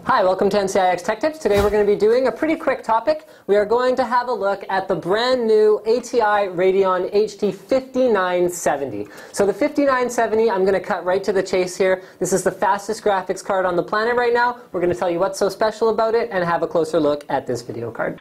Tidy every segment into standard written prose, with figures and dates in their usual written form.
Hi, welcome to NCIX Tech Tips. Today we're going to be doing a pretty quick topic. We are going to have a look at the brand new ATI Radeon HD 5970. So the 5970, I'm going to cut right to the chase here. This is the fastest graphics card on the planet right now. We're going to tell you what's so special about it and have a closer look at this video card.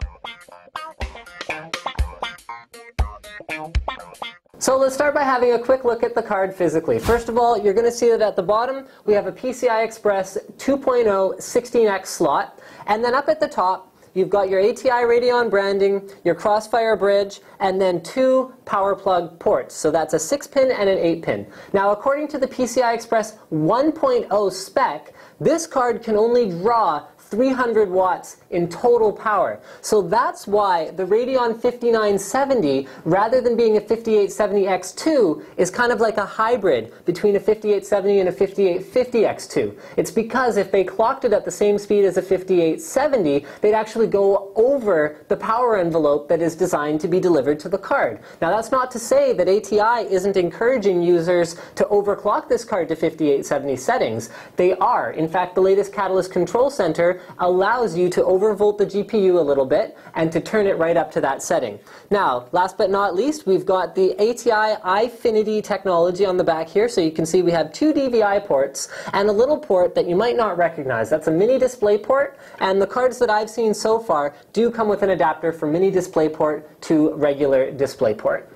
So let's start by having a quick look at the card physically. First of all, you're going to see that at the bottom we have a PCI Express 2.0 16X slot, and then up at the top you've got your ATI Radeon branding, your Crossfire bridge, and then two power plug ports. So that's a 6-pin and an 8-pin. Now, according to the PCI Express 1.0 spec, this card can only draw 300 watts in total power. So that's why the Radeon 5970, rather than being a 5870X2, is kind of like a hybrid between a 5870 and a 5850X2. It's because if they clocked it at the same speed as a 5870, they'd actually go over the power envelope that is designed to be delivered to the card. Now, that's not to say that ATI isn't encouraging users to overclock this card to 5870 settings. They are. In fact, the latest Catalyst Control Center allows you to overvolt the GPU a little bit and to turn it right up to that setting. Now, last but not least, we've got the ATI iFinity technology on the back here. So you can see we have two DVI ports and a little port that you might not recognize. That's a mini display port, and the cards that I've seen so far do come with an adapter from mini display port to regular display port.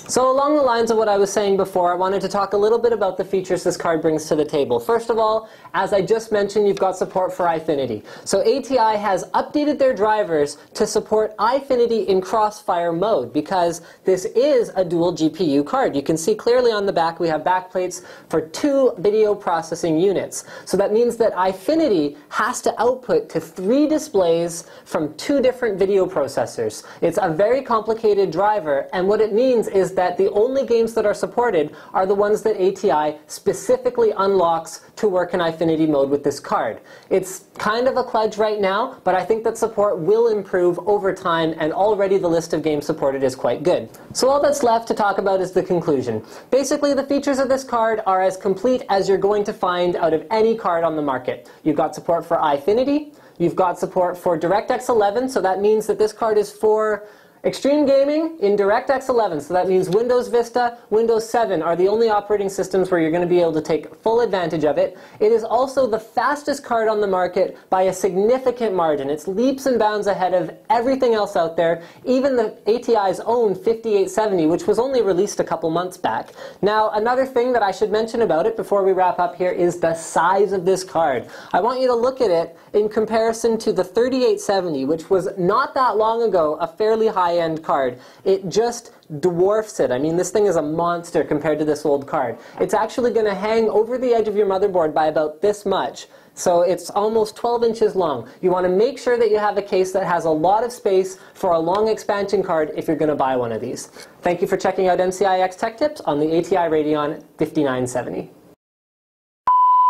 So along the lines of what I was saying before, I wanted to talk a little bit about the features this card brings to the table. First of all, as I just mentioned, you've got support for iFinity. So ATI has updated their drivers to support iFinity in Crossfire mode because this is a dual GPU card. You can see clearly on the back we have backplates for two video processing units. So that means that iFinity has to output to 3 displays from 2 different video processors. It's a very complicated driver, and what it means is that the only games that are supported are the ones that ATI specifically unlocks to work in iFinity mode with this card. It's kind of a kludge right now, but I think that support will improve over time, and already the list of games supported is quite good. So all that's left to talk about is the conclusion. Basically, the features of this card are as complete as you're going to find out of any card on the market. You've got support for iFinity, you've got support for DirectX 11, so that means that this card is for extreme gaming in DirectX 11, so that means Windows Vista, Windows 7 are the only operating systems where you're going to be able to take full advantage of it. It is also the fastest card on the market by a significant margin. It's leaps and bounds ahead of everything else out there, even the ATI's own 5870, which was only released a couple months back. Now, another thing that I should mention about it before we wrap up here is the size of this card. I want you to look at it in comparison to the 3870, which was not that long ago a fairly high-end card. It just dwarfs it. I mean, this thing is a monster compared to this old card. It's actually going to hang over the edge of your motherboard by about this much. So it's almost 12 inches long. You want to make sure that you have a case that has a lot of space for a long expansion card if you're going to buy one of these. Thank you for checking out NCIX Tech Tips on the ATI Radeon 5970.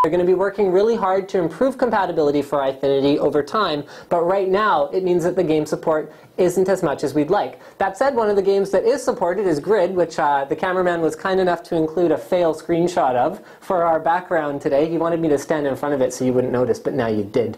They're going to be working really hard to improve compatibility for iFinity over time, but right now it means that the game support isn't as much as we'd like. That said, one of the games that is supported is Grid, which the cameraman was kind enough to include a fail screenshot of for our background today. He wanted me to stand in front of it so you wouldn't notice, but now you did.